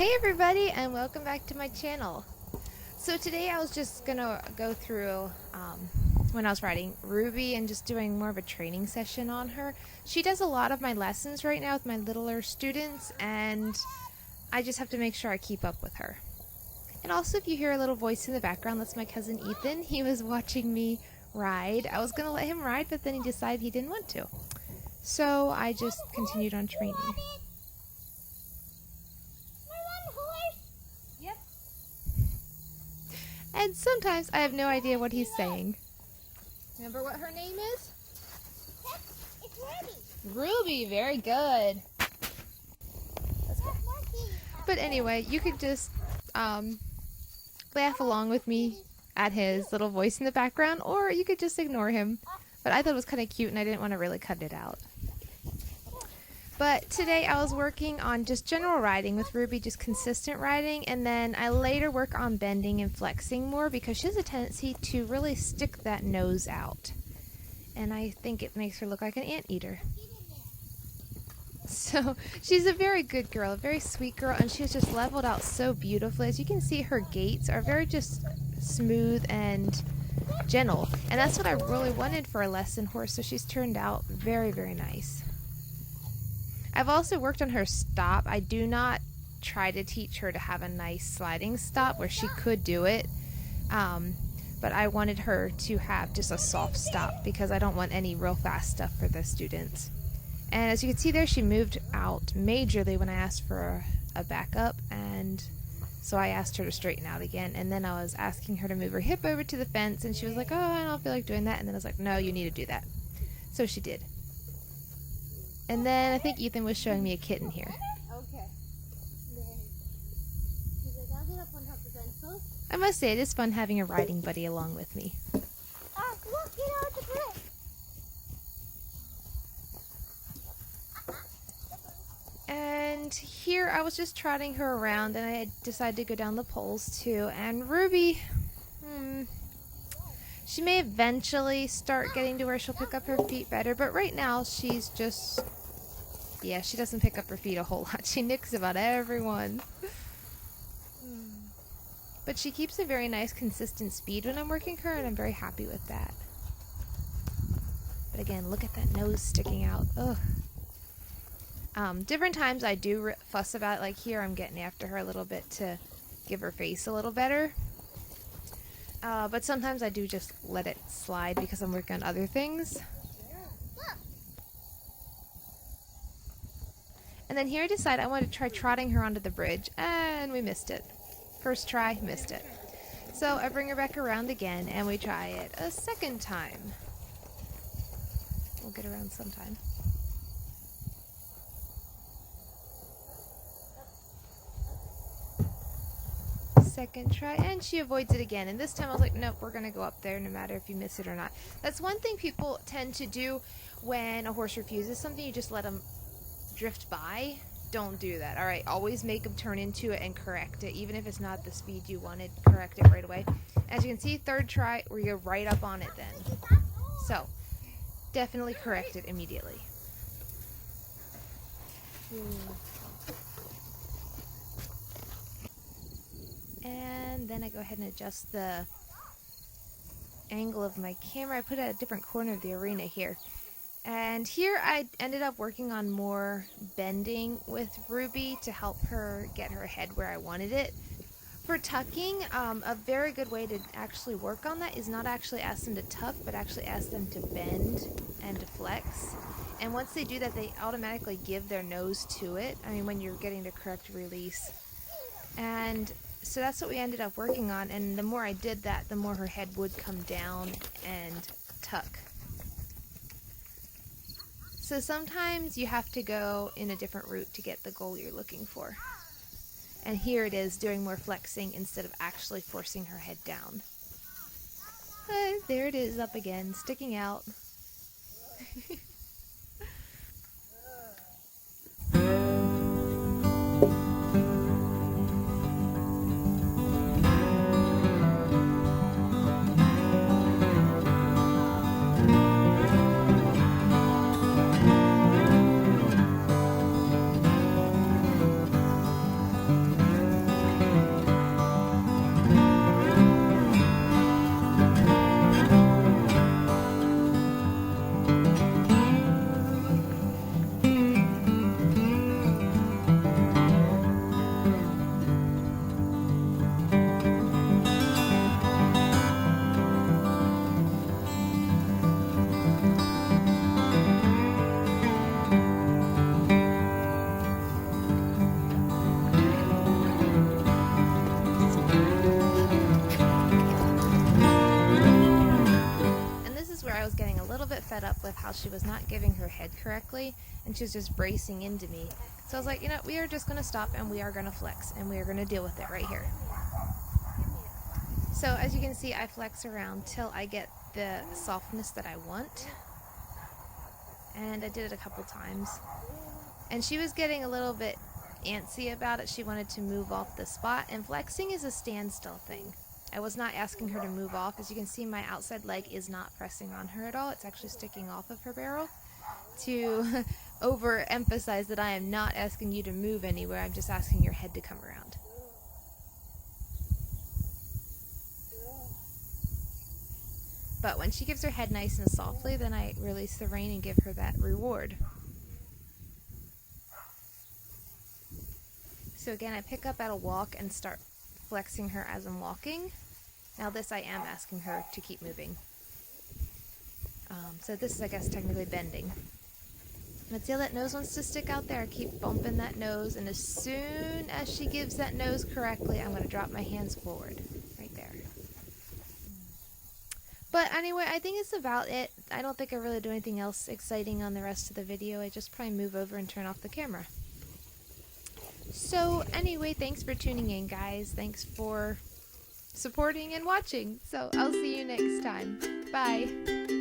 Hey everybody, and welcome back to my channel. So today I was just gonna go through when I was writing Ruby and just doing more of a training session on her. She does a lot of my lessons right now with my littler students, and I just have to make sure I keep up with her. And also, if you hear a little voice in the background, that's my cousin Ethan. He was watching me ride. I was gonna let him ride, but then he decided he didn't want to. So I just continued on training. And sometimes I have no idea what he's saying. Remember what her name is? It's Ruby. Ruby, very good. But anyway, you could just laugh along with me at his little voice in the background, or you could just ignore him. But I thought it was kind of cute and I didn't want to really cut it out. But today I was working on just general riding with Ruby, just consistent riding, and then I later work on bending and flexing more because she has a tendency to really stick that nose out. And I think it makes her look like an anteater. So she's a very good girl, a very sweet girl, and she's just leveled out so beautifully. As you can see, her gaits are very just smooth and gentle. And that's what I really wanted for a lesson horse, so she's turned out very, very nice. I've also worked on her stop. I do not try to teach her to have a nice sliding stop where she could do it, but I wanted her to have just a soft stop because I don't want any real fast stuff for the students. And as you can see there, she moved out majorly when I asked for a backup, and so I asked her to straighten out again, and then I was asking her to move her hip over to the fence, and she was like, oh, I don't feel like doing that, and then I was like, no, you need to do that. So she did. And then I think Ethan was showing me a kitten here. Okay. I must say, it is fun having a riding buddy along with me. Ah, look, get out the brick. And here I was just trotting her around, and I decided to go down the poles too. And Ruby, she may eventually start getting to where she'll pick up her feet better, but right now she's just, yeah, she doesn't pick up her feet a whole lot. She nicks about everyone. But she keeps a very nice consistent speed when I'm working her, and I'm very happy with that. But again, look at that nose sticking out. Ugh. Different times I do fuss about it, like here I'm getting after her a little bit to give her face a little better. But sometimes I do just let it slide because I'm working on other things. And then here I decided I wanted to try trotting her onto the bridge, and we missed it. First try, missed it. So I bring her back around again, and we try it a second time. We'll get around sometime. Second try, and she avoids it again, and this time I was like, nope, we're gonna go up there no matter if you miss it or not. That's one thing people tend to do when a horse refuses something. You just let them drift by. Don't do that. All right, always make them turn into it and correct it, even if it's not the speed you wanted. Correct it right away. As you can see, third try, we go right up on it then. So definitely correct it immediately. And then I go ahead and adjust the angle of my camera. I put it at a different corner of the arena here. And here I ended up working on more bending with Ruby to help her get her head where I wanted it. For tucking, a very good way to actually work on that is not actually ask them to tuck, but actually ask them to bend and to flex. And once they do that, they automatically give their nose to it. I mean, when you're getting the correct release. And so that's what we ended up working on, and the more I did that, the more her head would come down and tuck. So sometimes you have to go in a different route to get the goal you're looking for. And here it is, doing more flexing instead of actually forcing her head down. There it is, up again, sticking out. fed up with how she was not giving her head correctly, and she was just bracing into me. So I was like, you know, we are just going to stop and we are going to flex, and we are going to deal with it right here. So as you can see, I flex around till I get the softness that I want. And I did it a couple times. And she was getting a little bit antsy about it. She wanted to move off the spot, and flexing is a standstill thing. I was not asking her to move off. As you can see, my outside leg is not pressing on her at all. It's actually sticking off of her barrel to overemphasize that I am not asking you to move anywhere. I'm just asking your head to come around. But when she gives her head nice and softly, then I release the rein and give her that reward. So again, I pick up at a walk and start flexing her as I'm walking. Now this I am asking her to keep moving. So this is, I guess, technically bending. But see how that nose wants to stick out there? I keep bumping that nose, and as soon as she gives that nose correctly, I'm going to drop my hands forward. Right there. But anyway, I think it's about it. I don't think I really do anything else exciting on the rest of the video. I just probably move over and turn off the camera. So anyway, thanks for tuning in, guys. Thanks for supporting and watching. So I'll see you next time. Bye.